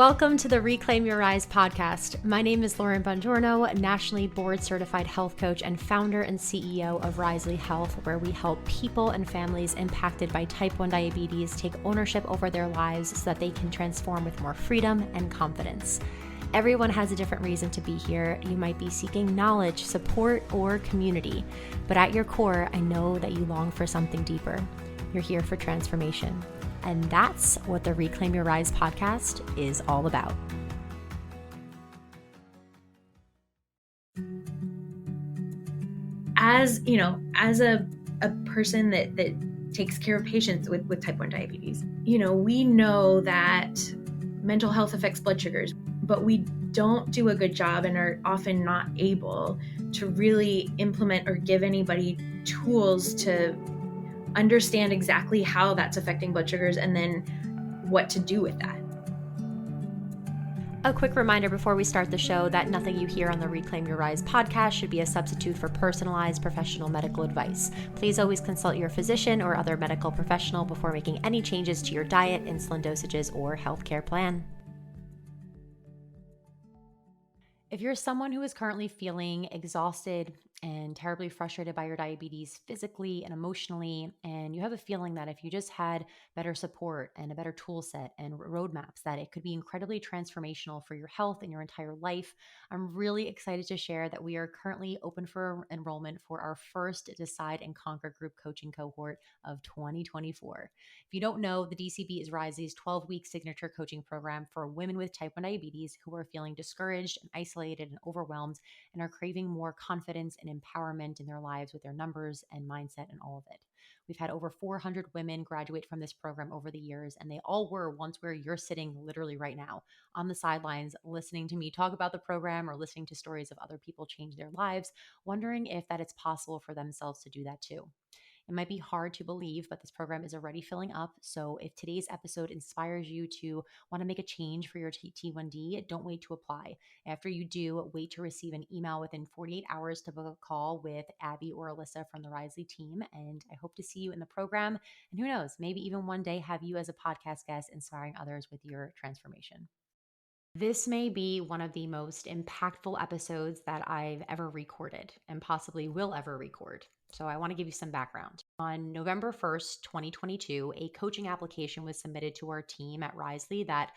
Welcome to the Reclaim Your Rise podcast. My name is Lauren Bongiorno, nationally board certified health coach and founder and CEO of Risely Health, where we help people and families impacted by type 1 diabetes take ownership over their lives so that they can transform with more freedom and confidence. Everyone has a different reason to be here. You might be seeking knowledge, support, or community, but at your core, I know that you long for something deeper. You're here for transformation. And that's what the Reclaim Your Rise podcast is all about. As a person that takes care of patients with type 1 diabetes, we know that mental health affects blood sugars, but we don't do a good job and are often not able to really implement or give anybody tools to understand exactly how that's affecting blood sugars and then what to do with that. A quick reminder before we start the show that nothing you hear on the Reclaim Your Rise podcast should be a substitute for personalized professional medical advice. Please always consult your physician or other medical professional before making any changes to your diet, insulin dosages, or healthcare plan. If you're someone who is currently feeling exhausted and terribly frustrated by your diabetes physically and emotionally, and you have a feeling that if you just had better support and a better tool set and roadmaps, that it could be incredibly transformational for your health and your entire life, I'm really excited to share that we are currently open for enrollment for our first Decide and Conquer group coaching cohort of 2024. If you don't know, the DCB is Risely's 12-week signature coaching program for women with type 1 diabetes who are feeling discouraged and isolated and overwhelmed and are craving more confidence and empowerment in their lives with their numbers and mindset and all of it. We've had over 400 women graduate from this program over the years, and they all were once where you're sitting literally right now on the sidelines, listening to me talk about the program or listening to stories of other people change their lives, wondering if that it's possible for themselves to do that too. It might be hard to believe, but this program is already filling up. So if today's episode inspires you to want to make a change for your T1D, don't wait to apply. After you do, wait to receive an email within 48 hours to book a call with Abby or Alyssa from the Risely team. And I hope to see you in the program. And who knows, maybe even one day have you as a podcast guest inspiring others with your transformation. This may be one of the most impactful episodes that I've ever recorded and possibly will ever record. So I want to give you some background. On November 1st, 2022, a coaching application was submitted to our team at Risely that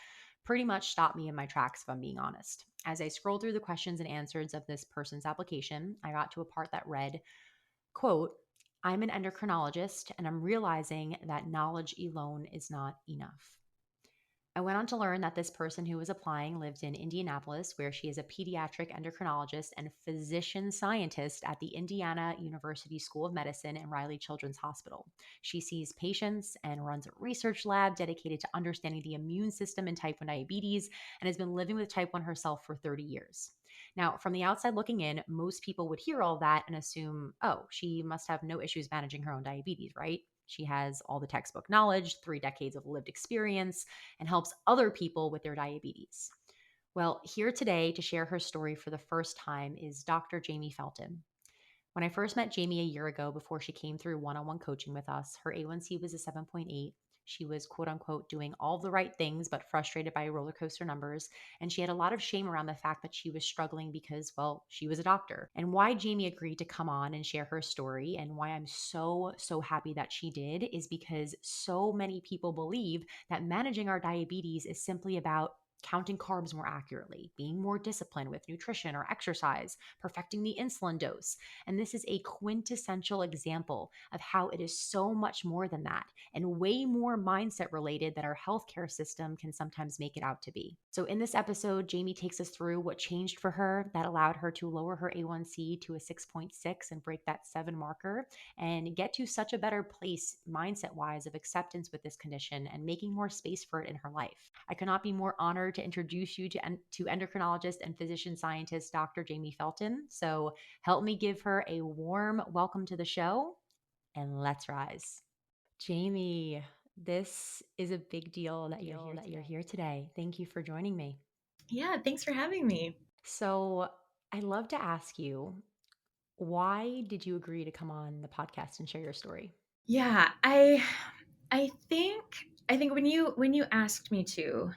pretty much stopped me in my tracks, if I'm being honest. As I scrolled through the questions and answers of this person's application, I got to a part that read, quote, "I'm an endocrinologist and I'm realizing that knowledge alone is not enough." I went on to learn that this person who was applying lived in Indianapolis, where she is a pediatric endocrinologist and physician scientist at the Indiana University School of Medicine and Riley Children's Hospital. She sees patients and runs a research lab dedicated to understanding the immune system in type 1 diabetes and has been living with type 1 herself for 30 years. Now, from the outside looking in, most people would hear all that and assume, oh, she must have no issues managing her own diabetes, right? She has all the textbook knowledge, 3 decades of lived experience, and helps other people with their diabetes. Well, here today to share her story for the first time is Dr. Jamie Felton. When I first met Jamie a year ago before she came through one-on-one coaching with us, her A1C was a 7.8. She was quote unquote doing all the right things, but frustrated by roller coaster numbers. And she had a lot of shame around the fact that she was struggling because, well, she was a doctor. And why Jamie agreed to come on and share her story and why I'm so happy that she did is because so many people believe that managing our diabetes is simply about counting carbs more accurately, being more disciplined with nutrition or exercise, perfecting the insulin dose. And this is a quintessential example of how it is so much more than that and way more mindset related that our healthcare system can sometimes make it out to be. So in this episode, Jamie takes us through what changed for her that allowed her to lower her A1C to a 6.6 and break that 7 marker and get to such a better place mindset wise of acceptance with this condition and making more space for it in her life. I could not be more honored to introduce you to endocrinologist and physician scientist Dr. Jamie Felton. So help me give her a warm welcome to the show and let's rise. Jamie, this is a big deal that you're here today. Thank you for joining me. Yeah, thanks for having me. So I'd love to ask you, why did you agree to come on the podcast and share your story? Yeah, I think when you asked me to,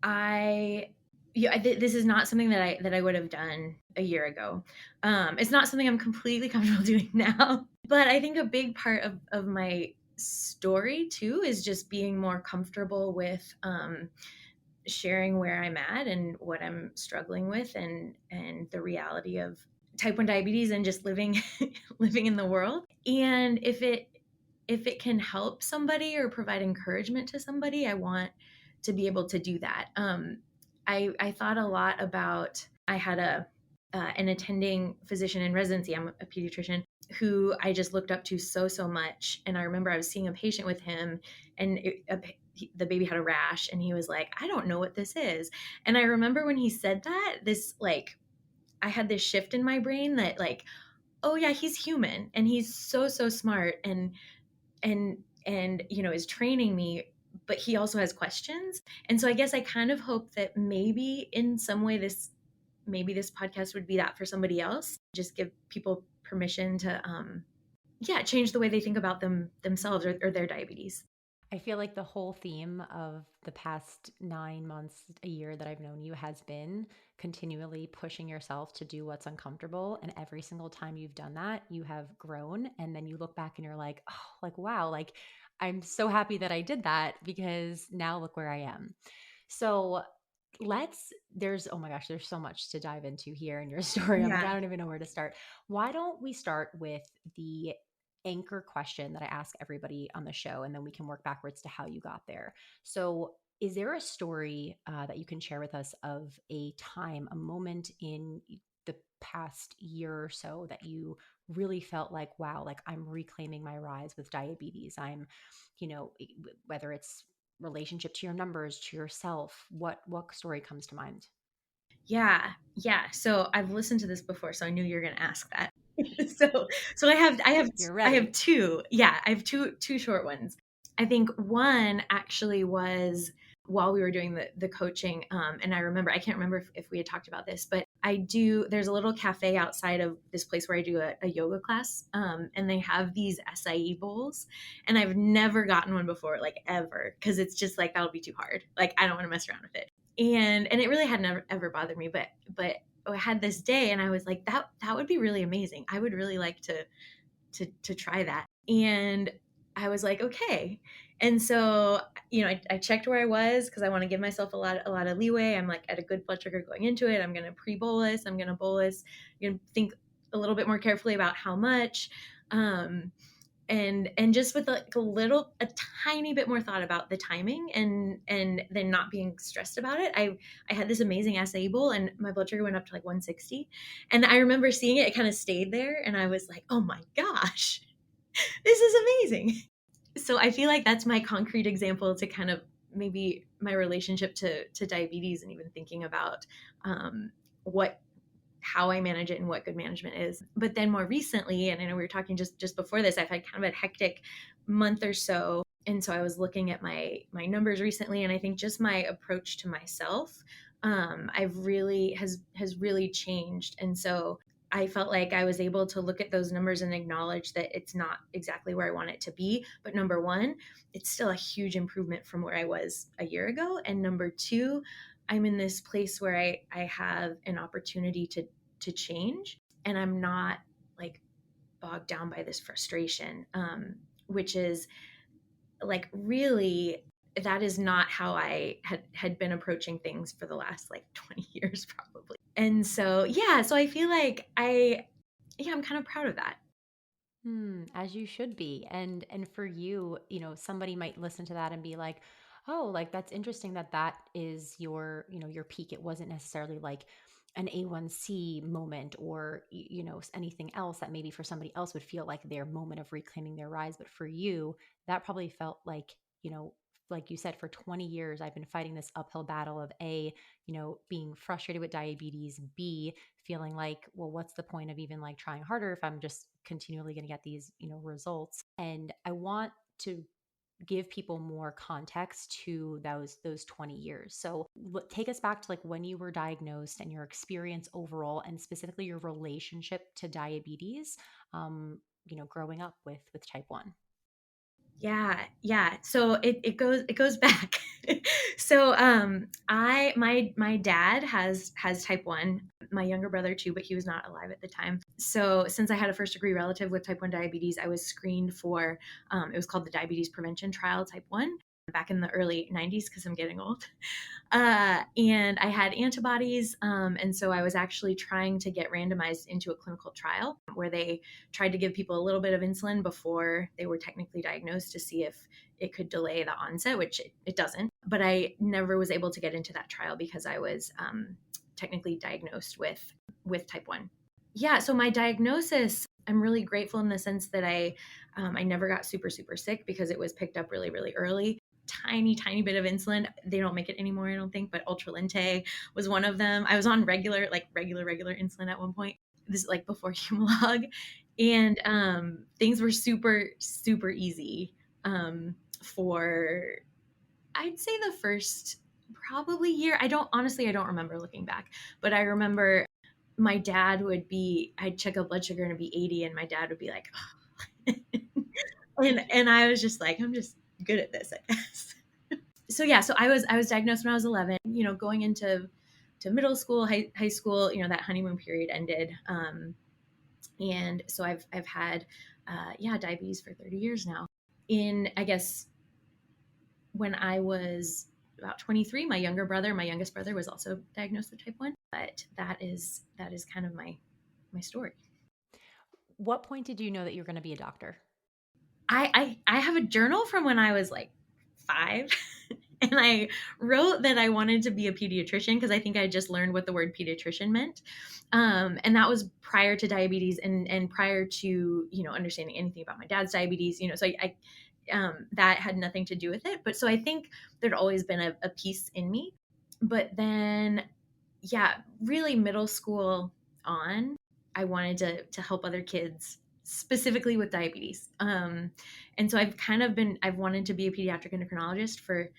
I this is not something that I would have done a year ago. It's not something I'm completely comfortable doing now. But I think a big part of my story too is just being more comfortable with sharing where I'm at and what I'm struggling with, and the reality of type 1 diabetes and just living living in the world. And if it can help somebody or provide encouragement to somebody, I want to be able to do that. I thought a lot about, I had an attending physician in residency. I'm a pediatrician who I just looked up to so much. And I remember I was seeing a patient with him, and the baby had a rash, and he was like, I don't know what this is. And I remember when he said that, this like, I had this shift in my brain that like, oh yeah, he's human and he's so smart, and is training me, but he also has questions. And so I guess I kind of hope that maybe in some way this podcast would be that for somebody else. Just give people permission to change the way they think about themselves, or their diabetes. I feel like the whole theme of the past 9 months, a year that I've known you has been continually pushing yourself to do what's uncomfortable. And every single time you've done that, you have grown. And then you look back and you're like, oh, like, wow, like I'm so happy that I did that because now look where I am. So there's, oh my gosh, there's so much to dive into here in your story. I'm like, Yeah. I don't even know where to start. Why don't we start with the anchor question that I ask everybody on the show, and then we can work backwards to how you got there. So, is there a story that you can share with us of a time, a moment in the past year or so that you really felt like, wow, like I'm reclaiming my rise with diabetes? Whether it's relationship to your numbers, to yourself, what story comes to mind? Yeah. So I've listened to this before, so I knew you were going to ask that. so so You're I have ready. two. Yeah, I have two short ones. I think one actually was while we were doing the coaching, and I remember, I can't remember if we had talked about this, but there's a little cafe outside of this place where I do a yoga class, and they have these acai bowls, and I've never gotten one before, like ever, because it's just like that'll be too hard. Like I don't want to mess around with it. And it really had never ever bothered me, but I had this day, and I was like, that would be really amazing. I would really like to try that. And I was like, okay. And so, I checked where I was, because I want to give myself a lot of leeway. I'm like at a good blood sugar going into it. I'm going to pre-bolus. I'm going to bolus. I'm going to think a little bit more carefully about how much. And just with a tiny bit more thought about the timing, and then not being stressed about it, I had this amazing acai bowl, and my blood sugar went up to like 160. And I remember seeing it kind of stayed there, and I was like, oh my gosh, this is amazing. So I feel like that's my concrete example to kind of maybe my relationship to diabetes, and even thinking about what how I manage it and what good management is. But then more recently, and I know we were talking just before this, I've had kind of a hectic month or so. And so I was looking at my numbers recently, and I think just my approach to myself, I've really has really changed. And so I felt like I was able to look at those numbers and acknowledge that it's not exactly where I want it to be. But number one, it's still a huge improvement from where I was a year ago. And number two, I'm in this place where I have an opportunity to change, and I'm not like bogged down by this frustration, which is like really, that is not how I had been approaching things for the last like 20 years probably. And so so I feel like I'm kind of proud of that. As you should be. And for you, somebody might listen to that and be like, "Oh, like that's interesting that that is your peak. It wasn't necessarily like an A1C moment or anything else that maybe for somebody else would feel like their moment of reclaiming their rise, but for you, that probably felt you know, like you said, for 20 years, I've been fighting this uphill battle of being frustrated with diabetes, B, feeling like, well, what's the point of even like trying harder if I'm just continually going to get these, results? And I want to give people more context to those 20 years. So take us back to like when you were diagnosed and your experience overall, and specifically your relationship to diabetes, growing up with type 1. Yeah. So it goes back. So my dad has type 1, my younger brother too, but he was not alive at the time. So since I had a first degree relative with type 1 diabetes, I was screened for it was called the Diabetes Prevention Trial type 1 back in the early 90s, because I'm getting old. And I had antibodies. And so I was actually trying to get randomized into a clinical trial where they tried to give people a little bit of insulin before they were technically diagnosed to see if it could delay the onset, which it doesn't. But I never was able to get into that trial because I was technically diagnosed with type 1. Yeah, so my diagnosis, I'm really grateful in the sense that I never got super sick because it was picked up really early. Tiny bit of insulin. They don't make it anymore, I don't think, but Ultralente was one of them. I was on regular insulin at one point. This is like before Humalog, and things were super easy for, I'd say, the first probably year. I don't remember looking back, but I remember my dad I'd check a blood sugar and it'd be 80, and my dad would be like, oh. and I was just like, I'm just good at this, I guess. So yeah, so I was diagnosed when I was 11. Going into middle school, high school, that honeymoon period ended, and so I've had diabetes for 30 years now. In, I guess, when I was about 23, my youngest brother was also diagnosed with type 1. But that is kind of my story. What point did you know that you were going to be a doctor? I have a journal from when I was like 5, and I wrote that I wanted to be a pediatrician because I think I just learned what the word pediatrician meant, and that was prior to diabetes and prior to understanding anything about my dad's diabetes. So I that had nothing to do with it. But so I think there'd always been a piece in me. But then, yeah, really middle school on, I wanted to help other kids specifically with diabetes. And so I've wanted to be a pediatric endocrinologist for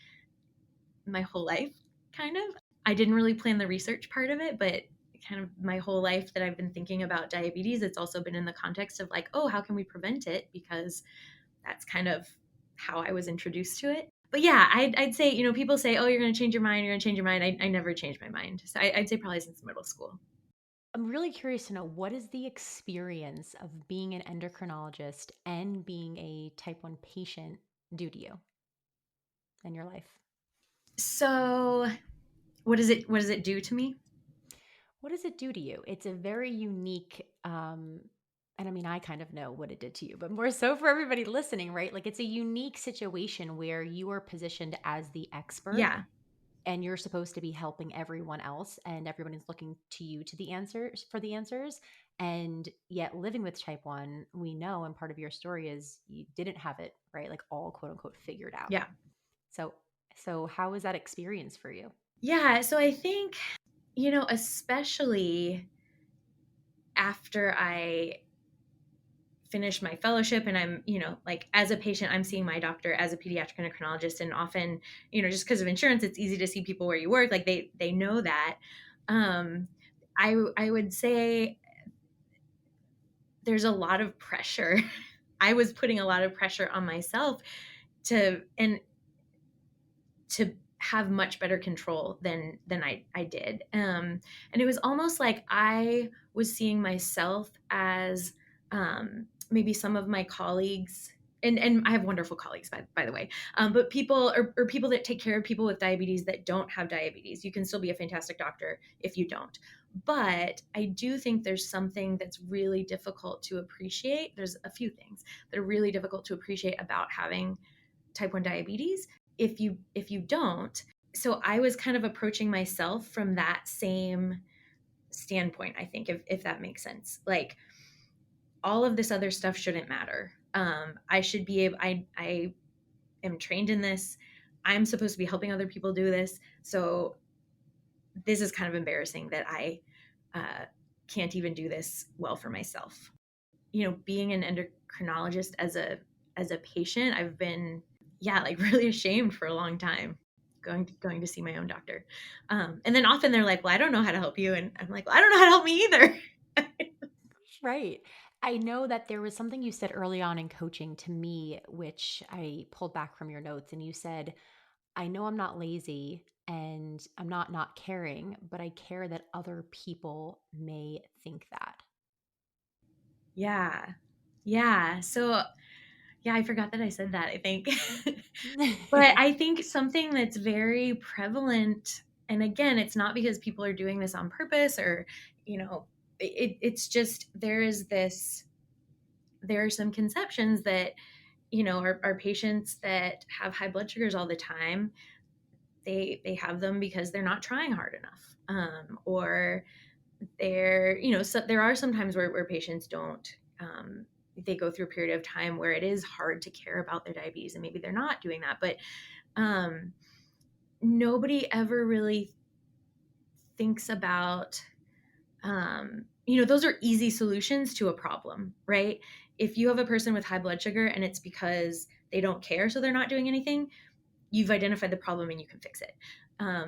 my whole life, kind of. I didn't really plan the research part of it, but kind of my whole life that I've been thinking about diabetes, it's also been in the context of like, oh, how can we prevent it? Because that's kind of how I was introduced to it. But yeah, I'd say, people say, oh, you're going to change your mind, you're going to change your mind. I never changed my mind. So I'd say probably since middle school. I'm really curious to know, what is the experience of being an endocrinologist and being a type 1 patient do to you in your life? So what does it do to me? What does it do to you? It's a very unique, and I mean, I kind of know what it did to you, but more so for everybody listening, right? Like, it's a unique situation where you are positioned as the expert Yeah. and you're supposed to be helping everyone else, and everyone is looking to you to the answers for the answers. And yet, living with type 1, we know, and part of your story is you didn't have it, right? Like, all quote unquote figured out. Yeah. So, so how was that experience for you? Yeah. So I think, especially after I finish my fellowship and I'm, like, as a patient, I'm seeing my doctor as a pediatric endocrinologist. And often, just because of insurance, it's easy to see people where you work. Like they know that. Um, I would say there's a lot of pressure. I was putting a lot of pressure on myself to have much better control than I did. And it was almost like I was seeing myself as maybe some of my colleagues. And I have wonderful colleagues, by the way, but people or people that take care of people with diabetes that don't have diabetes. You can still be a fantastic doctor if you don't. But I do think there's something that's really difficult to appreciate. There's a few things that are really difficult to appreciate about having type 1 diabetes if you don't. So I was kind of approaching myself from that same standpoint, I think, if that makes sense. Like, all of this other stuff shouldn't matter. I should be able, I am trained in this. I'm supposed to be helping other people do this. So this is kind of embarrassing that I can't even do this well for myself. Being an endocrinologist as a patient, I've been, yeah, like, really ashamed for a long time, going to see my own doctor. And then often they're like, well, I don't know how to help you. And I'm like, well, I don't know how to help me either. Right. I know that there was something you said early on in coaching to me, which I pulled back from your notes. And you said, I know I'm not lazy and I'm not caring, but I care that other people may think that. Yeah. Yeah. So, yeah, I forgot that I said that, I think. But I think something that's very prevalent, and again, it's not because people are doing this on purpose or, it's just there are some conceptions that, our patients that have high blood sugars all the time, they have them because they're not trying hard enough. Or so there are some times where patients don't, they go through a period of time where it is hard to care about their diabetes and maybe they're not doing that. But um, nobody ever really thinks about, those are easy solutions to a problem, right? If you have a person with high blood sugar and it's because they don't care, so they're not doing anything, you've identified the problem and you can fix it.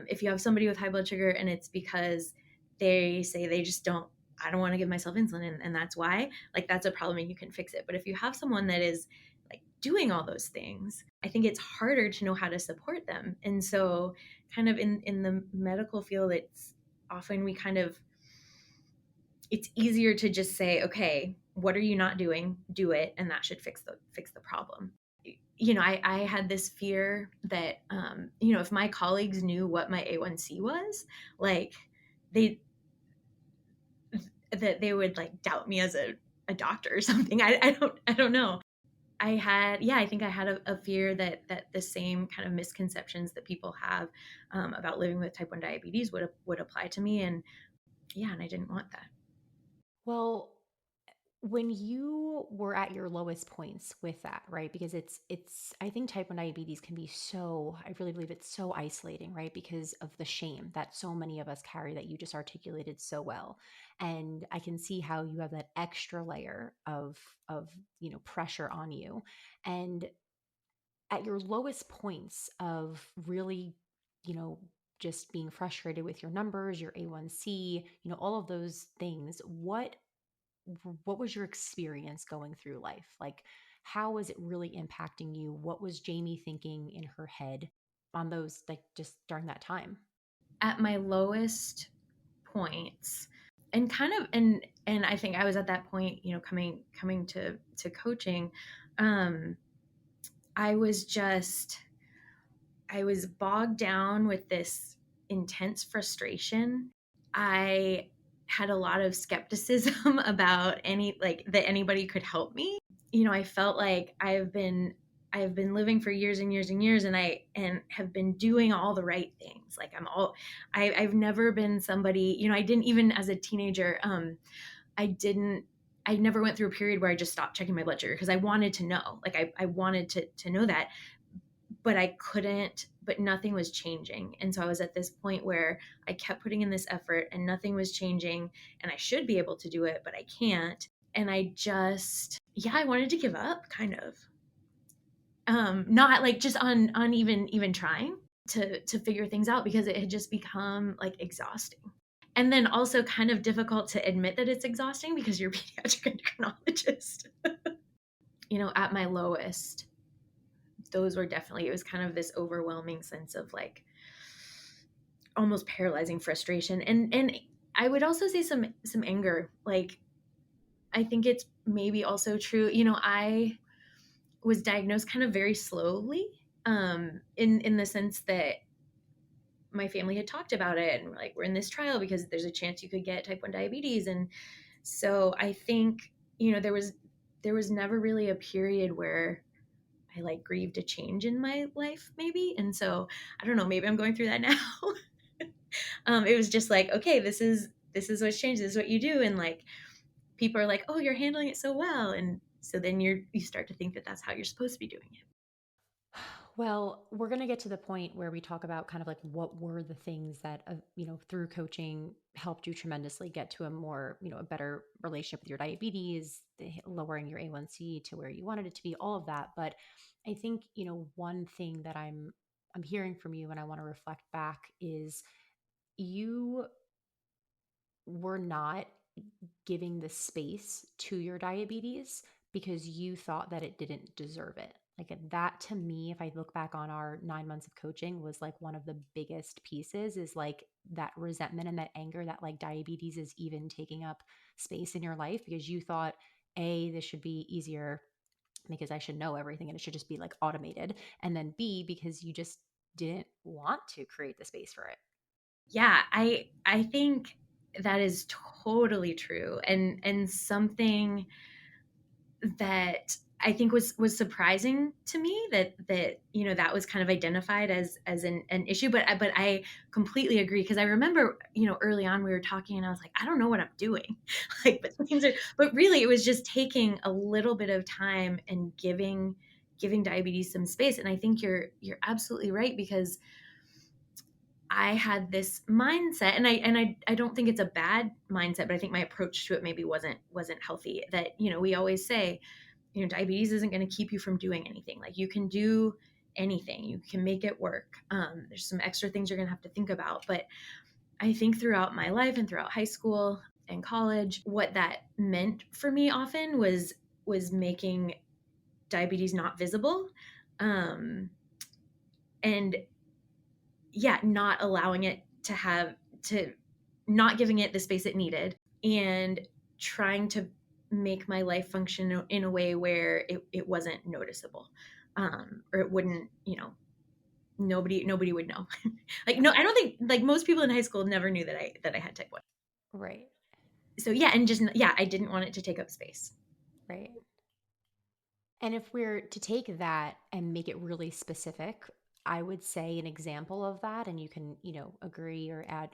If you have somebody with high blood sugar and it's because they say they just don't, I don't want to give myself insulin, and that's why, like, that's a problem and you can fix it. But if you have someone that is like doing all those things, I think it's harder to know how to support them. And so, kind of in the medical field, it's often we kind of, it's easier to just say, okay, what are you not doing? Do it, and that should fix the problem. I had this fear that, if my colleagues knew what my A1C was, like, they that they would like doubt me as a doctor or something. I don't know. I think I had a fear that the same kind of misconceptions that people have, about living with type 1 diabetes would apply to me. And yeah, and I didn't want that. Well, when you were at your lowest points with that, right? Because it's I think type 1 diabetes can be so, I really believe it's so isolating, right? Because of the shame that so many of us carry that you just articulated so well. And I can see how you have that extra layer of, pressure on you. And at your lowest points of really, you know, just being frustrated with your numbers, your A1C, all of those things, what was your experience going through life? Like, how was it really impacting you? What was Jamie thinking in her head on those, like, just during that time? At my lowest points, and kind of, and I think I was at that point, coming to coaching. um I was just, I was bogged down with this intense frustration. I had a lot of skepticism about any, like, that anybody could help me. I felt like I've been living for years and years and years, and I have been doing all the right things. Like, I've never been somebody, I didn't, even as a teenager, I didn't, I never went through a period where I just stopped checking my blood sugar because I wanted to know. Like, I wanted to know that, but I couldn't, but nothing was changing. And so I was at this point where I kept putting in this effort and nothing was changing, and I should be able to do it, but I can't. And I just, yeah, I wanted to give up, kind of. Not like just on even trying to figure things out, because it had just become like exhausting. And then also kind of difficult to admit that it's exhausting because you're a pediatric endocrinologist. At my lowest, those were definitely, it was kind of this overwhelming sense of like almost paralyzing frustration, and I would also say some anger. Like, I think it's maybe also true, I was diagnosed kind of very slowly, in the sense that my family had talked about it and like, we're in this trial because there's a chance you could get type 1 diabetes. And so I think, there was never really a period where I like grieved a change in my life, maybe. And so I don't know, maybe I'm going through that now. It was just like, okay, this is what's changed. This is what you do. And like, people are like, oh, you're handling it so well. And so then you start to think that that's how you're supposed to be doing it. Well, we're going to get to the point where we talk about kind of like what were the things that, through coaching helped you tremendously get to a more, a better relationship with your diabetes, lowering your A1C to where you wanted it to be, all of that. But I think, one thing that I'm hearing from you and I want to reflect back is you were not giving the space to your diabetes because you thought that it didn't deserve it. Like that to me, if I look back on our 9 months of coaching, was like one of the biggest pieces is like that resentment and that anger that like diabetes is even taking up space in your life because you thought, A, this should be easier because I should know everything and it should just be like automated. And then B, because you just didn't want to create the space for it. Yeah, I think that is totally true, and something that I think was surprising to me that that was kind of identified as an issue, but I completely agree because I remember early on we were talking and I was like, I don't know what I'm doing, like, but really it was just taking a little bit of time and giving diabetes some space, and I think you're absolutely right because I had this mindset, and I don't think it's a bad mindset, but I think my approach to it maybe wasn't healthy. That we always say, diabetes isn't going to keep you from doing anything. Like, you can do anything, you can make it work. There's some extra things you're going to have to think about, but I think throughout my life and throughout high school and college, what that meant for me often was making diabetes not visible, um, and yeah, not allowing it to not giving it the space it needed, and trying to make my life function in a way where it wasn't noticeable, or it wouldn't, nobody would know. Like, no, I don't think, like, most people in high school never knew that I had type 1. Right. So yeah, and just, yeah, I didn't want it to take up space. Right. And if we're to take that and make it really specific, I would say an example of that, and you can, agree or add,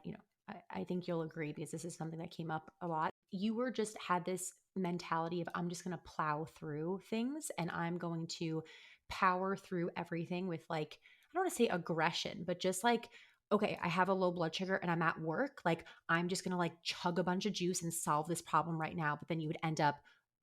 I think you'll agree because this is something that came up a lot. You were just had this mentality of, I'm just going to plow through things and I'm going to power through everything with like, I don't want to say aggression, but just like, okay, I have a low blood sugar and I'm at work. Like, I'm just going to like chug a bunch of juice and solve this problem right now. But then you would end up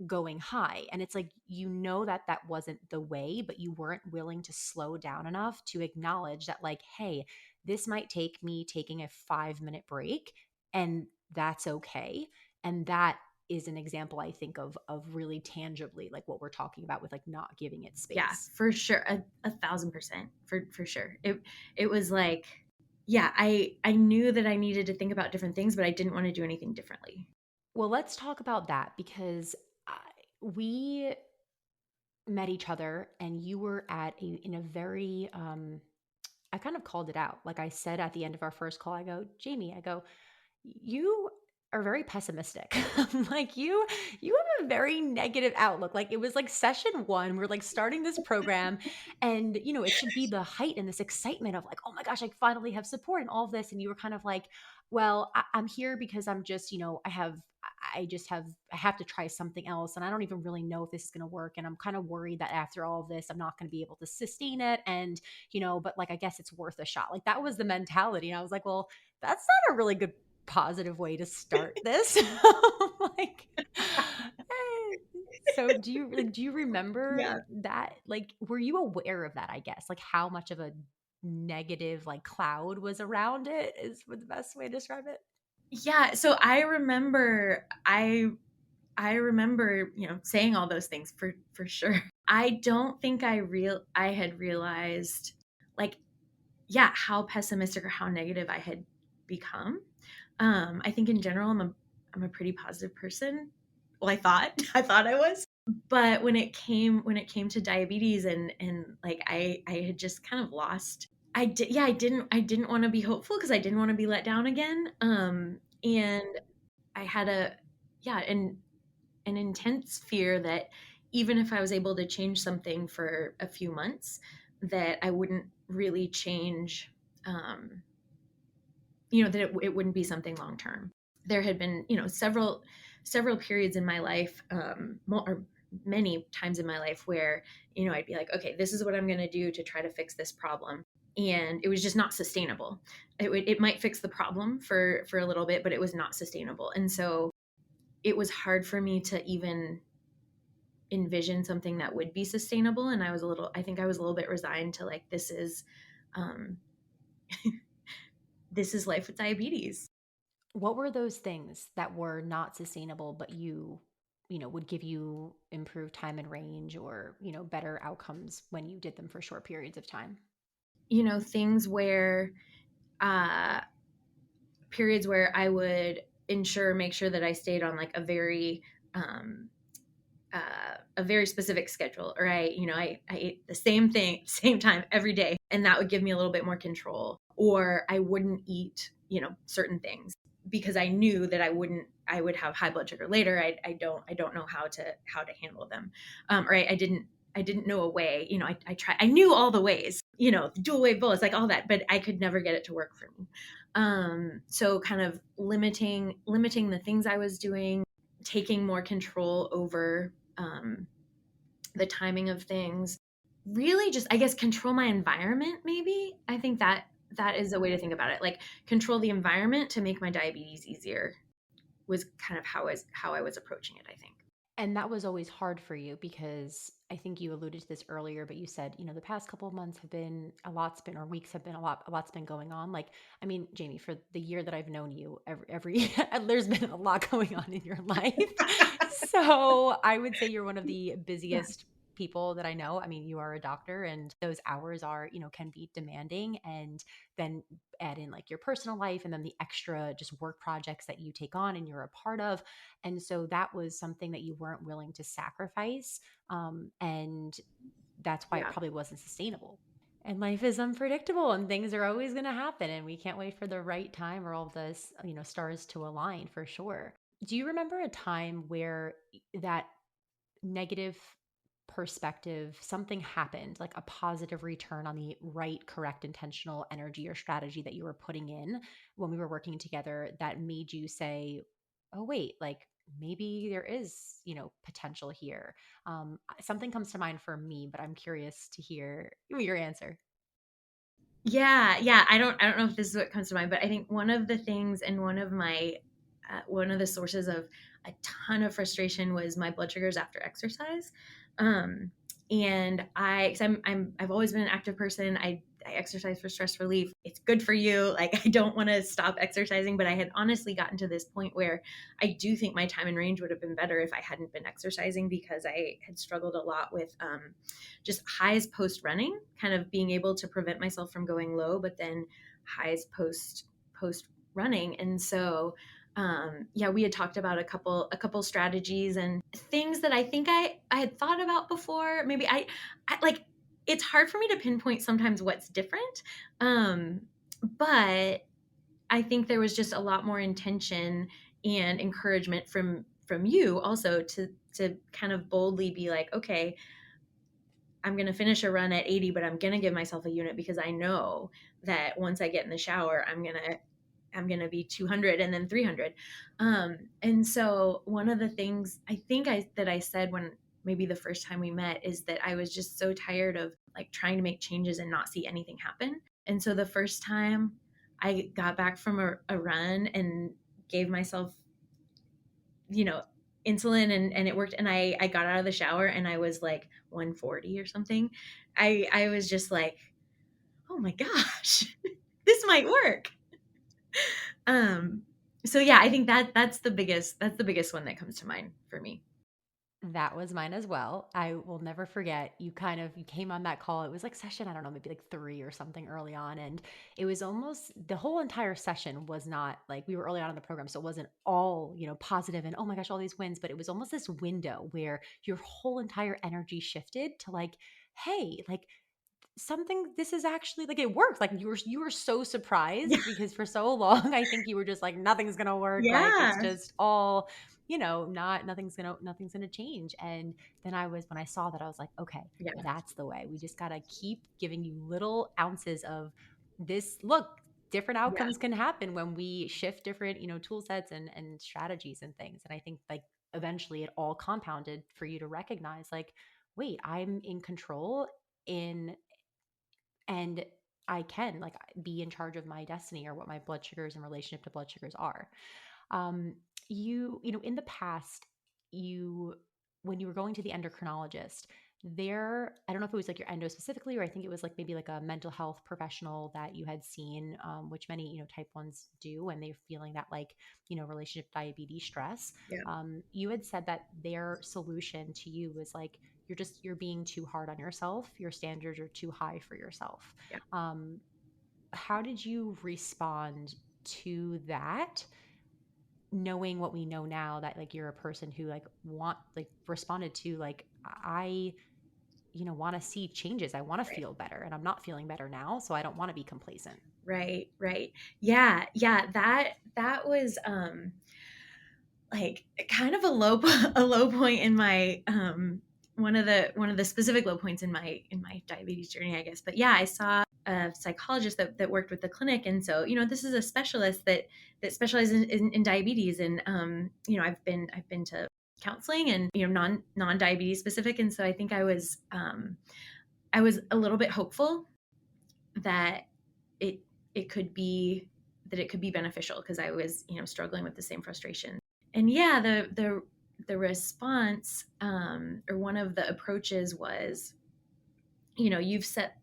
going high. And it's like, that that wasn't the way, but you weren't willing to slow down enough to acknowledge that, like, hey, this might take me taking a 5-minute break, and that's okay. And that is an example, I think, of really tangibly like what we're talking about with like not giving it Yeah, space. for sure, 1,000%, for sure. It was like, yeah, I knew that I needed to think about different things, but I didn't want to do anything differently. Well, let's talk about that because we met each other and you were in a very I kind of called it out. Like I said at the end of our first call, I go, Jamie, I go, you are very pessimistic. Like you have a very negative outlook. Like it was like session one, we're like starting this program and it should be the height and this excitement of like, oh my gosh, I finally have support and all of this. And you were kind of like, well, I'm here because I'm just, I have to try something else. And I don't even really know if this is going to work. And I'm kind of worried that after all of this, I'm not going to be able to sustain it. And, but like, I guess it's worth a shot. Like that was the mentality. And I was like, well, that's not a really good positive way to start this. Like, so do you remember Yeah. that? Like, were you aware of that? I guess like how much of a negative like cloud was around it is the best way to describe it. Yeah, so I remember, saying all those things for sure. I don't think I had realized, like, yeah, how pessimistic or how negative I had become. I think in general I'm a pretty positive person. Well, I thought I thought I was. But when it came to diabetes, and like, I had just kind of lost. I didn't want to be hopeful because I didn't want to be let down again. And I had an intense fear that even if I was able to change something for a few months, that I wouldn't really change, that it wouldn't be something long term. There had been, several periods in my life, or many times in my life where, I'd be like, okay, this is what I'm going to do to try to fix this problem. And it was just not sustainable. It might fix the problem for a little bit, but it was not sustainable. And so it was hard for me to even envision something that would be sustainable. And I think I was a little bit resigned to, like, um, this is life with diabetes. What were those things that were not sustainable, but would give you improved time and range or, better outcomes when you did them for short periods of time? Things where uh periods where I would make sure that I stayed on like um a very specific schedule, or I ate the same thing same time every day, and that would give me a little bit more control. Or I wouldn't eat certain things because I knew that I would have high blood sugar later. I don't know how to handle them. Or I didn't know a way. I knew all the ways, dual wave bullets, like all that, but I could never get it to work for me. So kind of limiting the things I was doing, taking more control over the timing of things, really just, I guess, control my environment. Maybe I think that is a way to think about it, like control the environment to make my diabetes easier, was kind of how I was approaching it, I think. And that was always hard for you because I think you alluded to this earlier, but you said, the past couple of months have been a lot's been, or weeks have been a lot's been going on. Like, I mean, Jamie, for the year that I've known you, every there's been a lot going on in your life. So I would say you're one of the Yeah. busiest people that I know. I mean, you are a doctor and those hours are, can be demanding. And then add in like your personal life and then the extra just work projects that you take on and you're a part of. And so that was something that you weren't willing to sacrifice. And that's why it Yeah. probably wasn't sustainable. And life is unpredictable and things are always going to happen. And we can't wait for the right time or all this, stars to align for sure. Do you remember a time where that negative perspective, something happened, like a positive return on the right, correct, intentional energy or strategy that you were putting in when we were working together that made you say, oh, wait, like maybe there is, potential here? Something comes to mind for me, but I'm curious to hear your answer. Yeah, yeah. I don't know if this is what comes to mind, but I think one of the things, and one of the sources of a ton of frustration was my blood sugars after exercise. Um, and cause I've always been an active person. I exercise for stress relief. It's good for you. Like, I don't want to stop exercising, but I had honestly gotten to this point where I do think my time and range would have been better if I hadn't been exercising, because I had struggled a lot with just highs post running, kind of being able to prevent myself from going low, but then highs post running. And so yeah, we had talked about a couple strategies and things that I think I had thought about before. Maybe I like, it's hard for me to pinpoint sometimes what's different. But I think there was just a lot more intention and encouragement from you also to kind of boldly be like, okay, I'm going to finish a run at 80, but I'm going to give myself a unit, because I know that once I get in the shower, I'm going to be 200 and then 300. And so one of the things I think that I said when maybe the first time we met is that I was just so tired of like trying to make changes and not see anything happen. And so the first time I got back from a run and gave myself, you know, insulin, and it worked, and I got out of the shower and I was like 140 or something. I was just like, oh my gosh, this might work. Um, so yeah, I think that's the biggest one that comes to mind for me. That was mine as well. I will never forget. You came on that call. It was like session, I don't know, maybe like 3 or something early on. And it was almost the whole entire session was not like we were early on in the program. So it wasn't all, positive and oh my gosh, all these wins. But it was almost this window where your whole entire energy shifted to like, hey, like something this is actually like it worked. Like you were so Yeah. surprised because for so long I think you were just like nothing's gonna work, like it's Yeah. just all, not nothing's gonna change. And then when I saw that, I was like, okay, Yeah. that's the way. We just gotta keep giving you little ounces of this. Look, different Yeah. outcomes can happen when we shift different, tool sets and strategies and things. And I think like eventually it all compounded for you to recognize like, wait, I'm in control in and I can like be in charge of my destiny or what my blood sugars in relationship to blood sugars are. Um, in the past, you when you were going to the endocrinologist, I don't know if it was like your endo specifically, or I think it was like maybe like a mental health professional that you had seen, which many, type ones do when they're feeling that like, relationship diabetes stress. Yeah. You had said that their solution to you was like, you're being too hard on yourself. Your standards are too high for yourself. Yeah. Um, how did you respond to that, knowing what we know now, that like you're a person who responded to like, I want to see changes. I want to Right. feel better, and I'm not feeling better now, so I don't want to be complacent. Right. Right. Yeah. Yeah. That was like kind of a low a low point in my one of the specific low points in my diabetes journey, I guess. But yeah, I saw a psychologist that worked with the clinic, and so this is a specialist that specializes in diabetes, and I've been to counseling and non diabetes specific, and so I think I was a little bit hopeful that it it could be it could be beneficial because I was struggling with the same frustration. And yeah, the response or one of the approaches was, you've set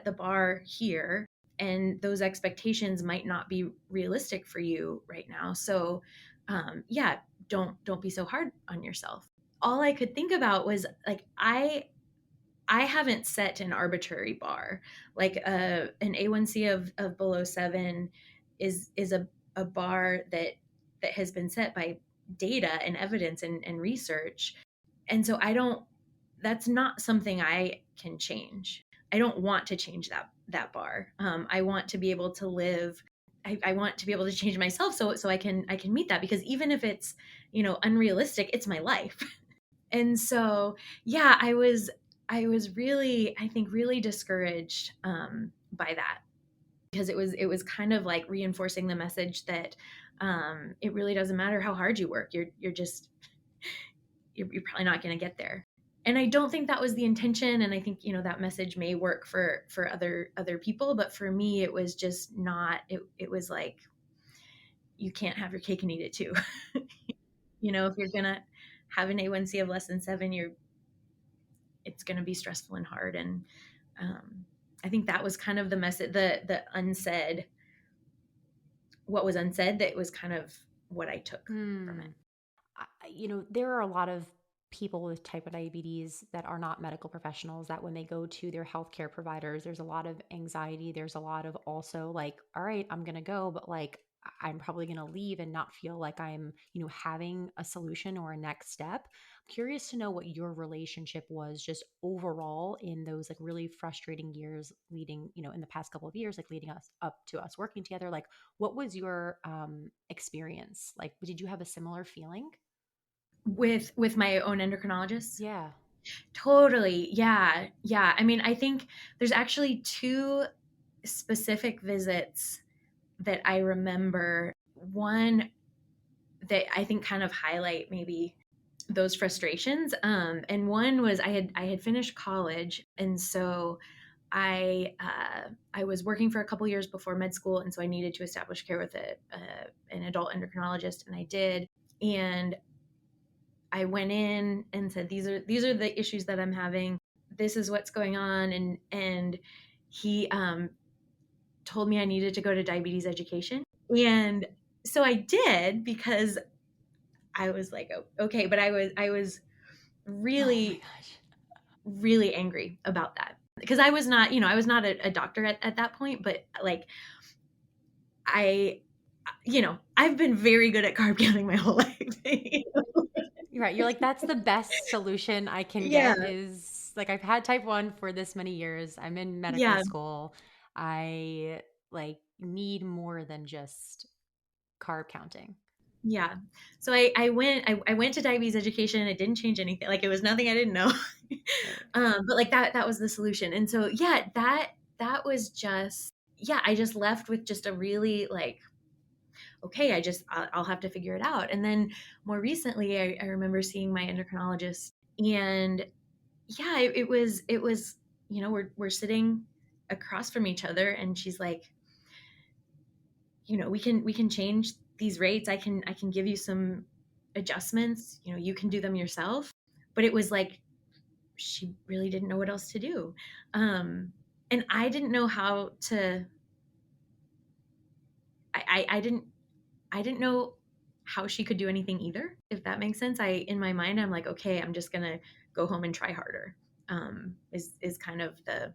the bar here, and those expectations might not be realistic for you right now. So yeah, don't be so hard on yourself. All I could think about was like I haven't set an arbitrary bar. Like an A1C of below 7 is a bar that has been set by data and evidence and research. And so I don't that's not something I can change. I don't want to change that bar. I want to be able to live. I want to be able to change myself so I can meet that, because even if it's unrealistic, it's my life. And so yeah, I was really, I think, really discouraged by that, because it was kind of like reinforcing the message that it really doesn't matter how hard you work, you're probably not going to get there. And I don't think that was the intention, and I think that message may work for other people, but for me it was just not. It was like, you can't have your cake and eat it too. If you're gonna have an A1C of less than 7, it's going to be stressful and hard. And I think that was kind of the message, the unsaid, what was unsaid, that was kind of what I took from Hmm. it. There are a lot of people with type 1 diabetes that are not medical professionals, that when they go to their healthcare providers, there's a lot of anxiety. There's a lot of also like, all right, I'm going to go, but like, I'm probably going to leave and not feel like I'm, having a solution or a next step. I'm curious to know what your relationship was just overall in those like really frustrating years leading, in the past couple of years, like leading us up to us working together. Like, what was your experience? Like, did you have a similar feeling? With my own endocrinologist. Yeah. Totally. Yeah. Yeah. I mean, I think there's actually two specific visits that I remember. One that I think kind of highlight maybe those frustrations. And one was I had finished college, and so I was working for a couple years before med school, and so I needed to establish care with an adult endocrinologist, and I did. And I went in and said, these are the issues that I'm having. This is what's going on, and he told me I needed to go to diabetes education, and so I did, because I was like, oh, okay, but I was Oh my really, gosh. really angry about that, because I was not a doctor at that point, but like I I've been very good at carb counting my whole life. You're right. You're like, that's the best solution I can Yeah, get is like, I've had type 1 for this many years. I'm in medical yeah, school. I like need more than just carb counting. yeah. So I went to diabetes education. It didn't change anything. Like, it was nothing I didn't know. Right. But like that was the solution. And so yeah, that was just, yeah, I just left with just a really like, okay, I'll have to figure it out. And then more recently, I remember seeing my endocrinologist, and yeah, it was we're sitting across from each other, and she's like, we can change these rates. I can give you some adjustments. You can do them yourself. But it was like she really didn't know what else to do. And I didn't know how to, I didn't, I didn't know how she could do anything either, if that makes sense. In my mind, I'm like, okay, I'm just going to go home and try harder. Is kind of the,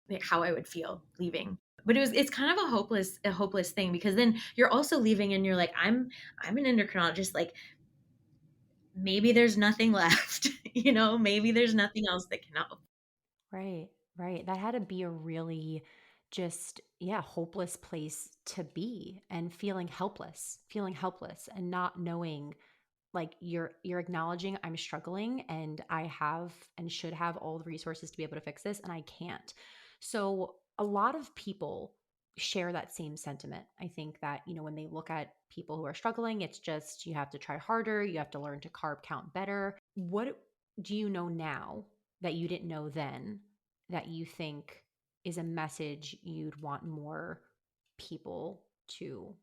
like, how I would feel leaving. But it's kind of a hopeless thing, because then you're also leaving and you're like, I'm an endocrinologist. Like, maybe there's nothing left, maybe there's nothing else that can help. Right, right. That had to be a really just, yeah, hopeless place to be and feeling helpless and not knowing, like you're acknowledging I'm struggling and I have and should have all the resources to be able to fix this and I can't. So a lot of people share that same sentiment. I think that, when they look at people who are struggling, it's just you have to try harder, you have to learn to carb count better. What do you know now that you didn't know then that you think is a message you'd want more people to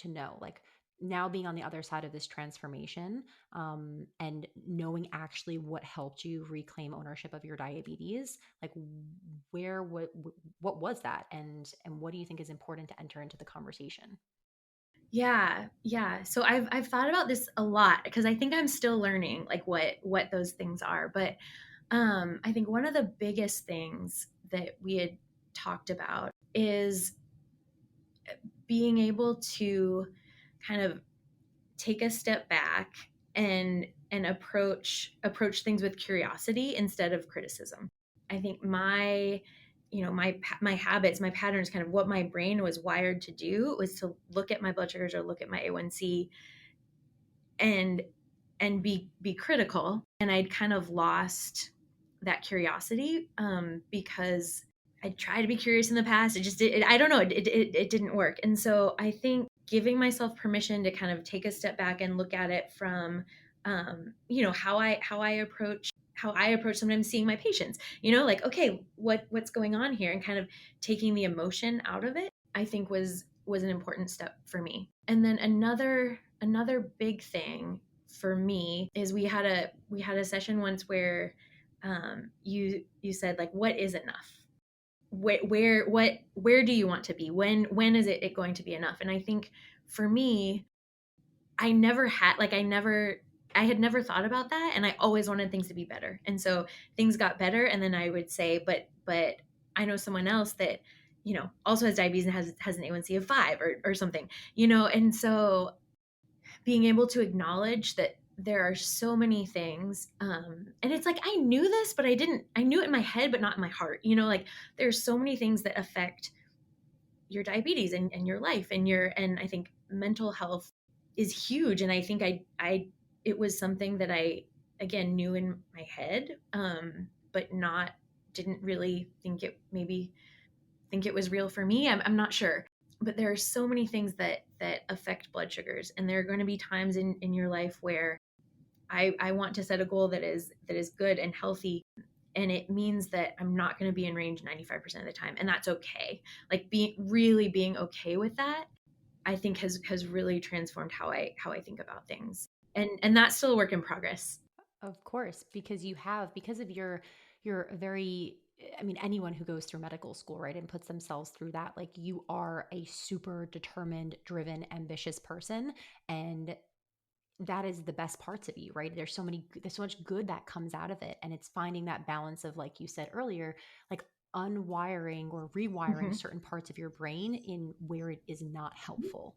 know? Like, now being on the other side of this transformation, and knowing actually what helped you reclaim ownership of your diabetes, like where what was that, and what do you think is important to enter into the conversation? Yeah, yeah. So I've thought about this a lot, because I think I'm still learning, like, what those things are. But I think one of the biggest things that we had talked about is being able to kind of take a step back and approach things with curiosity instead of criticism. I think my habits, my patterns, kind of what my brain was wired to do, was to look at my blood sugars or look at my A1C, and be critical. And I'd kind of lost that curiosity, because I tried to be curious in the past. I don't know, it didn't work. And so I think giving myself permission to kind of take a step back and look at it from, how I approach sometimes seeing my patients, like, okay, what's going on here, and kind of taking the emotion out of it, I think was an important step for me. And then another big thing for me is we had a session once where, you said, like, what is enough? Where do you want to be? When is it going to be enough? And I think for me, I had never thought about that, and I always wanted things to be better. And so things got better, and then I would say, but I know someone else that, also has diabetes and has an A1C of 5, or something, and so being able to acknowledge that there are so many things, and it's like, I knew this, but I knew it in my head but not in my heart, like, there's so many things that affect your diabetes and your life, and I think mental health is huge. And I think I it was something that I, again, knew in my head, but not didn't really think it was real for me. I'm not sure. But there are so many things that affect blood sugars, and there are going to be times in your life where I want to set a goal that is good and healthy, and it means that I'm not going to be in range 95% of the time, and that's okay. Like, being okay with that, I think has really transformed how I think about things. And that's still a work in progress. Of course, because of your very, I mean, anyone who goes through medical school, right, and puts themselves through that, like, you are a super determined, driven, ambitious person, and that is the best parts of you, right? There's so much good that comes out of it, and it's finding that balance of, like you said earlier, like unwiring or rewiring Mm-hmm. certain parts of your brain in where it is not helpful.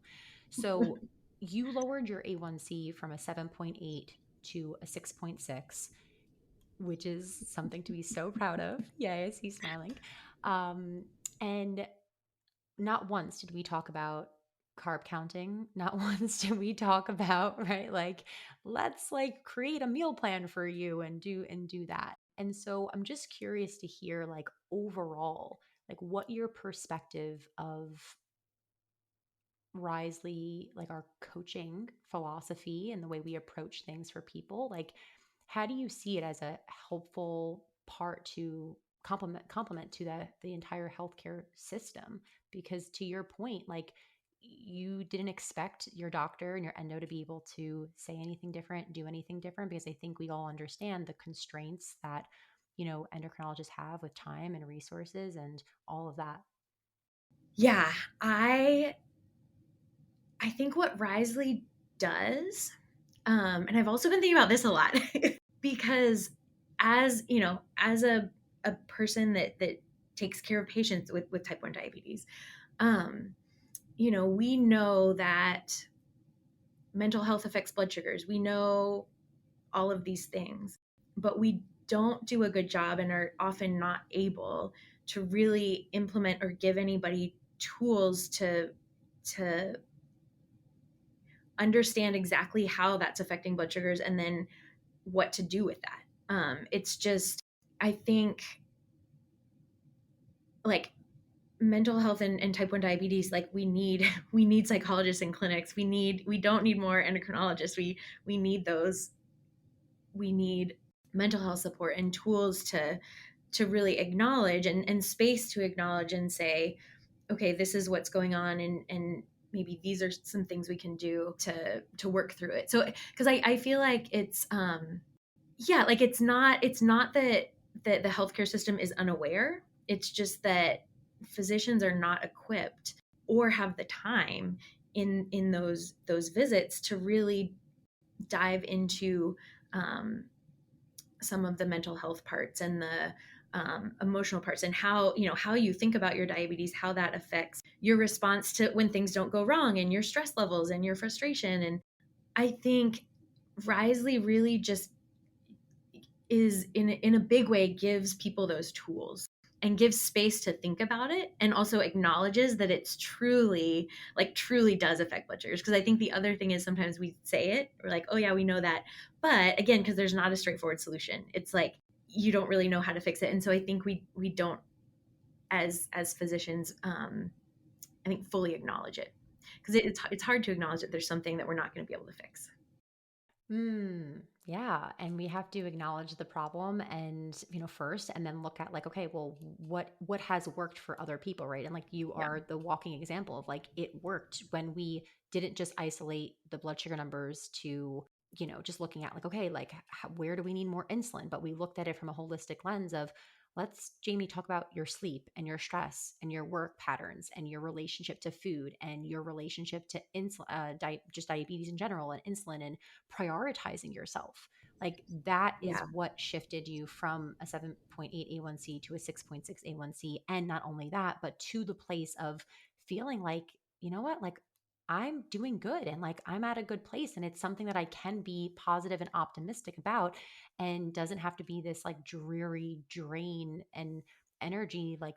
So you lowered your A1C from a 7.8 to a 6.6, which is something to be so proud of. Yay, I see you smiling. Um, and not once did we talk about carb counting. Not once did we talk about, right, like, let's like create a meal plan for you and do that. And so I'm just curious to hear, like, overall, like what your perspective of Risley, like our coaching philosophy and the way we approach things for people, like, how do you see it as a helpful part to complement to the entire healthcare system? Because to your point, like, you didn't expect your doctor and your endo to be able to say anything different, do anything different, because I think we all understand the constraints that endocrinologists have with time and resources and all of that? Yeah, I think what Risley does, and I've also been thinking about this a lot because as you know, as a person that takes care of patients with type 1 diabetes, um, we know that mental health affects blood sugars. We know all of these things, but we don't do a good job and are often not able to really implement or give anybody tools to understand exactly how that's affecting blood sugars and then what to do with that. It's just, I think, like mental health and type 1 diabetes, like we need psychologists in clinics. We don't need more endocrinologists. We need those. We need mental health support and tools to really acknowledge and space to acknowledge and say, okay, this is what's going on, and maybe these are some things we can do to work through it. So because I feel like it's yeah, like it's not that the healthcare system is unaware. It's just that physicians are not equipped or have the time in those visits to really dive into um, some of the mental health parts and the emotional parts, and how you think about your diabetes, how that affects your response to when things don't go wrong, and your stress levels and your frustration. And I think Risley really just is in a big way gives people those tools and gives space to think about it, and also acknowledges that it's truly does affect blood sugars. Because I think the other thing is sometimes we say it, we're like, oh yeah, we know that, but again, because there's not a straightforward solution, it's like you don't really know how to fix it. And so I think we don't, as physicians, I think fully acknowledge it, because it's hard to acknowledge that there's something that we're not going to be able to fix. Yeah. And we have to acknowledge the problem and, first, and then look at like, okay, well, what has worked for other people, right? And like you Yeah. are the walking example of like it worked when we didn't just isolate the blood sugar numbers to, just looking at like, okay, like where do we need more insulin? But we looked at it from a holistic lens of let's, Jamie, talk about your sleep and your stress and your work patterns and your relationship to food and your relationship to insulin, just diabetes in general and insulin and prioritizing yourself. Like that is Yeah, what shifted you from a 7.8 A1C to a 6.6 A1C. And not only that, but to the place of feeling like, you know what, like I'm doing good and like I'm at a good place. And it's something that I can be positive and optimistic about and doesn't have to be this like dreary drain and energy like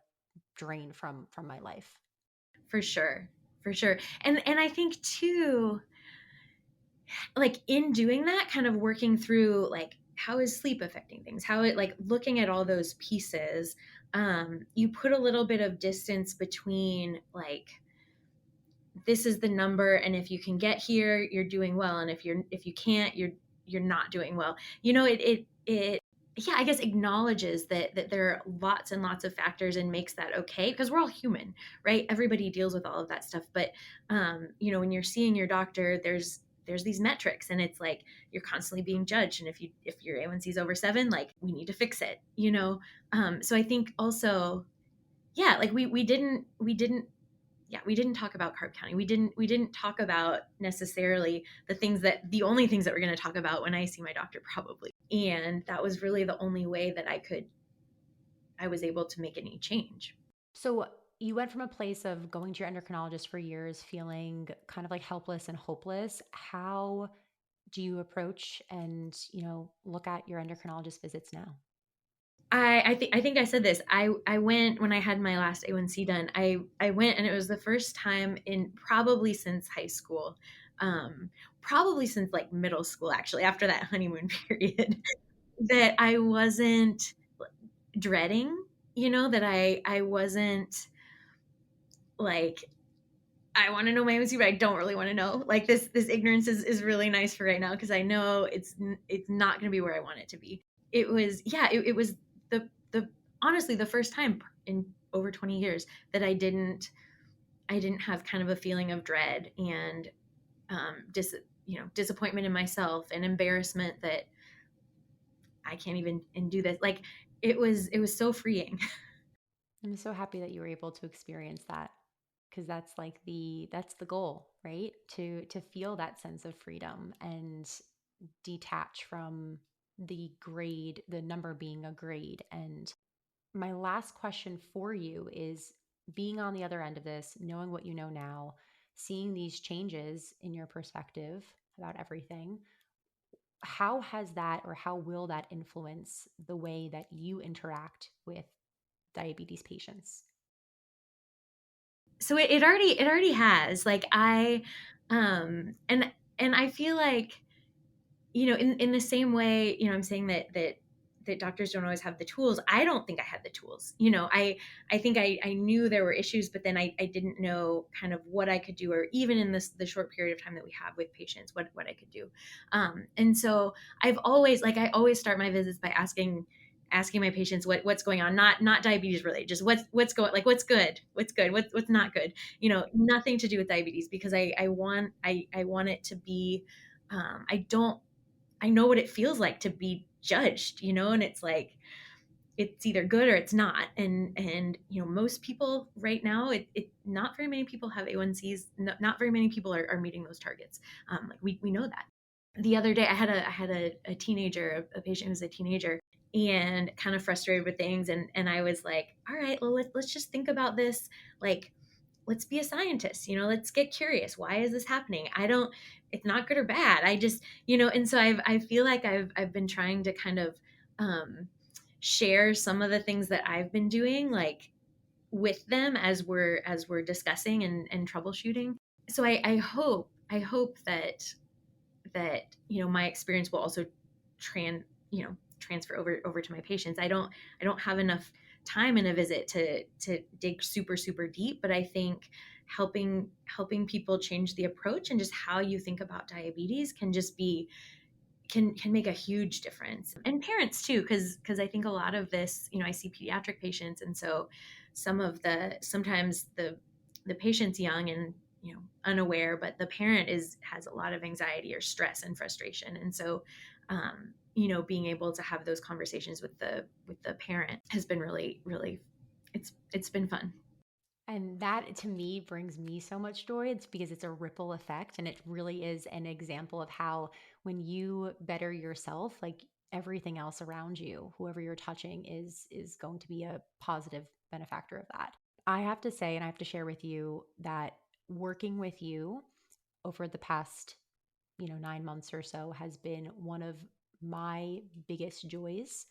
drain from my life. for sure, for sure. And I think too, like in doing that, kind of working through like how is sleep affecting things, how it, like looking at all those pieces, you put a little bit of distance between like this is the number, and if you can get here you're doing well, and if you can't, you're not doing well. It yeah, I guess acknowledges that there are lots and lots of factors and makes that okay, because we're all human, right? Everybody deals with all of that stuff. But when you're seeing your doctor, there's these metrics, and it's like you're constantly being judged, and if your A1C is over 7, like we need to fix it, so I think also, yeah, like we didn't talk about carb counting. We didn't talk about necessarily the only things that we're going to talk about when I see my doctor, probably. And that was really the only way that I was able to make any change. So you went from a place of going to your endocrinologist for years, feeling kind of like helpless and hopeless. How do you approach and, look at your endocrinologist visits now? I think I said this. I went when I had my last A1C done. I went, and it was the first time in probably since high school, probably since like middle school, actually, after that honeymoon period, that I wasn't dreading, that I wasn't like, I want to know my MC, but I don't really want to know. Like this ignorance is really nice for right now, because I know it's not going to be where I want it to be. It was, yeah, it was the honestly the first time in over 20 years that I didn't have kind of a feeling of dread and disappointment in myself and embarrassment that I can't even and do this. Like it was so freeing. I'm so happy that you were able to experience that, because that's like that's the goal, right? To feel that sense of freedom and detach from the grade, the number being a grade. And my last question for you is, being on the other end of this, knowing what you know now, seeing these changes in your perspective about everything, how has that, or how will that influence the way that you interact with diabetes patients? So it already has, like, and I feel like, in the same way, I'm saying that doctors don't always have the tools. I don't think I had the tools. I think I knew there were issues, but then I didn't know kind of what I could do, or even in the short period of time that we have with patients, what I could do. And so I always start my visits by asking my patients what's going on, not diabetes related, just what's going, like, what's good, what's not good, nothing to do with diabetes, because I want it to be, I don't I know what it feels like to be judged, and it's like, it's either good or it's not. And most people right now, not very many people have A1Cs. Not very many people are meeting those targets. Like, we know that. The other day, I had a teenager, a patient who's a teenager, and kind of frustrated with things, and I was like, all right, well, let's just think about this, like, let's be a scientist, let's get curious. Why is this happening? I don't It's not good or bad. I just, and so I feel like I've been trying to kind of, share some of the things that I've been doing, like, with them as we're discussing and troubleshooting. So I hope that my experience will also tran transfer over to my patients. I don't have enough time in a visit to dig super super deep, but I think helping people change the approach and just how you think about diabetes can just be can make a huge difference. And parents too, because I think a lot of this, I see pediatric patients, and so sometimes the patient's young and unaware, but the parent has a lot of anxiety or stress and frustration. And so, being able to have those conversations with the parent has been really really, it's been fun. And that to me brings me so much joy. It's because it's a ripple effect, and it really is an example of how, when you better yourself, like, everything else around you, whoever you're touching, is going to be a positive benefactor of that. I have to say, and I have to share with you that working with you over the past, 9 months or so has been one of my biggest joys,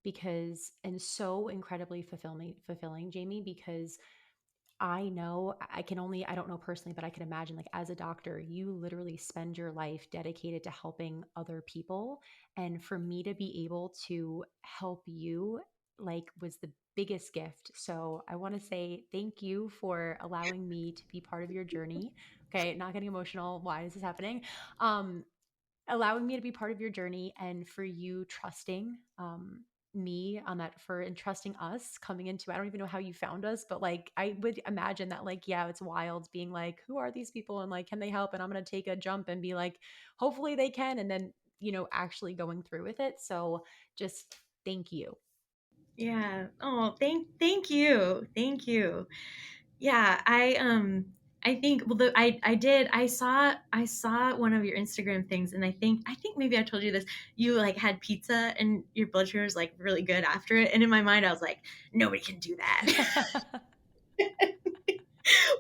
because, and so incredibly fulfilling, Jamie, because I know, I can only, I don't know personally, but I can imagine, like, as a doctor, you literally spend your life dedicated to helping other people. And for me to be able to help you, like, was the biggest gift. So I want to say thank you for allowing me to be part of your journey. Okay, not getting emotional. Why is this happening? Um, Allowing me to be part of your journey, and for you trusting me on that, for entrusting us coming into, I don't even know how you found us, but like, I would imagine that, like, yeah, it's wild being like, who are these people, and like, can they help? And I'm going to take a jump and be like, hopefully they can, and then actually going through with it. So just thank you. Yeah. Oh, thank you. Yeah, I think, well, I saw one of your Instagram things, and I think maybe I told you this. You, like, had pizza and your blood sugar was, like, really good after it, and in my mind I was like, nobody can do that.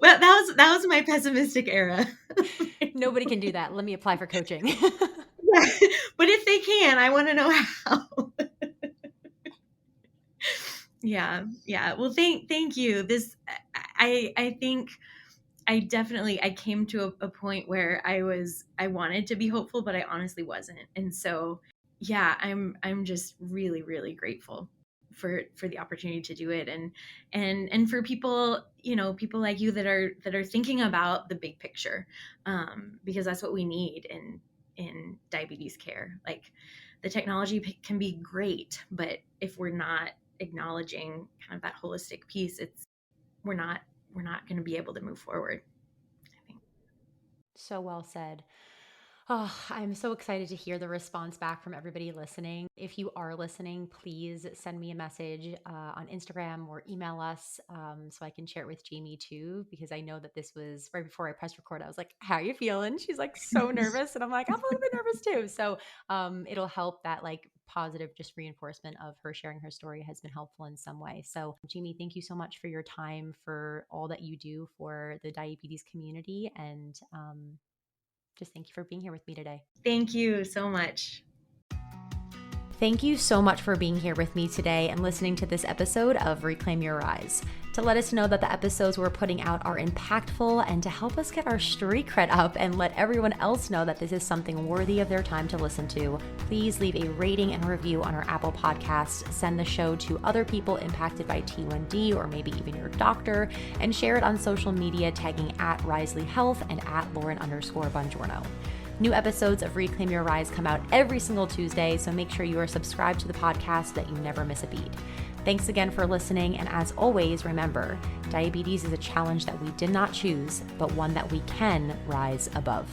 Well, that was my pessimistic era. Nobody can do that. Let me apply for coaching. Yeah. But if they can, I want to know how. Yeah. Well, thank you. I think I came to a point where I wanted to be hopeful, but I honestly wasn't. And so, yeah, I'm just really really grateful for the opportunity to do it, and for people, people like you that are thinking about the big picture, because that's what we need in diabetes care. Like, the technology can be great, but if we're not acknowledging kind of that holistic piece, we're not we're not going to be able to move forward, I think. So well said. Oh, I'm so excited to hear the response back from everybody listening. If you are listening, please send me a message on Instagram or email us so I can share it with Jamie too, because I know that this was right before I pressed record. I was like, "How are you feeling?" She's like, "So nervous," and I'm like, "I'm a little bit nervous too." So it'll help that like positive just reinforcement of her sharing her story has been helpful in some way. So, Jamie, thank you so much for your time, for all that you do for the diabetes community, and just thank you for being here with me today. Thank you so much. Thank you so much for being here with me today and listening to this episode of Reclaim Your Rise. To let us know that the episodes we're putting out are impactful and to help us get our street cred up and let everyone else know that this is something worthy of their time to listen to, please leave a rating and review on our Apple Podcast, send the show to other people impacted by T1D or maybe even your doctor, and share it on social media tagging at Risley Health and at Lauren_Bongiorno. New episodes of Reclaim Your Rise come out every single Tuesday, so make sure you are subscribed to the podcast so that you never miss a beat. Thanks again for listening, and as always, remember, diabetes is a challenge that we did not choose, but one that we can rise above.